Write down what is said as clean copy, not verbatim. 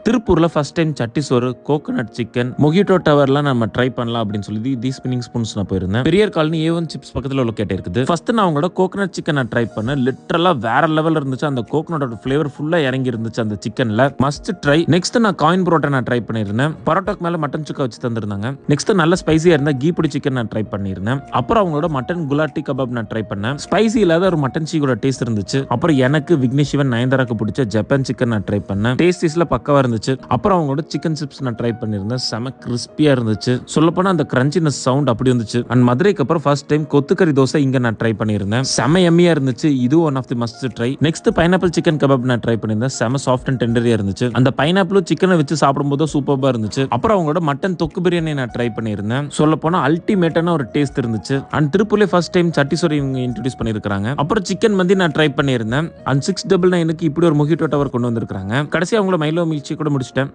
திருப்பூர்ல first time சட்டி சோறு, கோகனட் சிக்கன், மொஹிட்டோ டவர்லாம் நம்ம ட்ரை பண்ணலாம் அப்படின்னு சொல்லி தி ஸ்பின்னிங் ஸ்பூன்ஸ் நான் போயிருந்தேன். பெரியார் காலனி A1 சிப்ஸ் பக்கத்துல லொகேட் இருக்குது. ஃபர்ஸ்ட் நான் அவங்களோட கோகனட் சிக்கன் ட்ரை பண்ணேன். லிட்டரலா வேற லெவல்ல இருந்துச்சு. அந்த கோகனட்டோட ஃபிளேவர் ஃபுல்லா இறங்கி இருந்துச்சு அந்த சிக்கன்ல. Must try. நெக்ஸ்ட் நான் காயின் புரோட்டா நான் ட்ரை பண்ணிருந்தேன். பரோட்டாக்கு மேல மட்டன் சுக்கா வச்சு தந்திருந்தாங்க. நெக்ஸ்ட் நல்ல ஸ்பைசியா இருந்த கீ பிடி சிக்கன் நான் ட்ரை பண்ணிருந்தேன். அப்புறம் அவங்களோட மட்டன் குலாட்டி கபாப் நான் ட்ரை பண்ணேன். ஸ்பைசி இல்லாத ஒரு மட்டன் சீக்கோட டேஸ்ட் இருந்துச்சு. அப்புறம் எனக்கு விக்னேஷ் சிவன் நயன்தாராக்கு பிடிச்ச ஜப்பான் சிக்கன் நான் ட்ரை பண்ணேன். டேஸ்டிஸ்ல பக்கவா இருந்துச்சு. அப்புறம் அவங்களோட சிக்கன் சிப்ஸ் நான் ட்ரை பண்ணிருந்தேன். செம கிறிஸ்பியா இருந்துச்சு. சொல்ல போனா அந்த கிரன்ச்சினஸ் சவுண்ட் அப்படி இருந்துச்சு. அண்ட் மதுரைக்கு அப்புறம் ஃபர்ஸ்ட் டைம் கொத்துக்கறி தோசை இங்க நான் ட்ரை பண்ணிருந்தேன். செம எம்மியா இருந்துச்சு. இது one of the must try. Next pineapple chicken kebab நான் ட்ரை பண்ணிருந்தேன். செம சாஃப்ட் அண்ட் டெண்டரியா இருந்துச்சு. அந்த பைனாப்பிளும் சிக்கனை வச்சு சாப்பிடும்போது சூப்பரா இருந்துச்சு. அப்புறம் அவங்களோட மட்டன் தொக்கு பிரியாணி நான் ட்ரை பண்ணிருந்தேன். சொல்ல போனா அல்டிமேட்டான ஒரு டேஸ்ட் இருந்துச்சு. அண்ட் திருப்பூர்ல ஃபர்ஸ்ட் டைம் சட்டி சோறு இவங்க இன்ட்ரோடியூஸ் பண்ணிருக்காங்க. அப்புறம் சிக்கன் மந்தி நான் ட்ரை பண்ணிருந்தேன். அண்ட் 699 இப்படி ஒரு மொஹிட்டோ டவர் கொண்டு வந்திருக்காங்க. கடைசி அவங்களோட மைலோ மில்க் ஷேக் கூட முடிச்சிட்டேன்.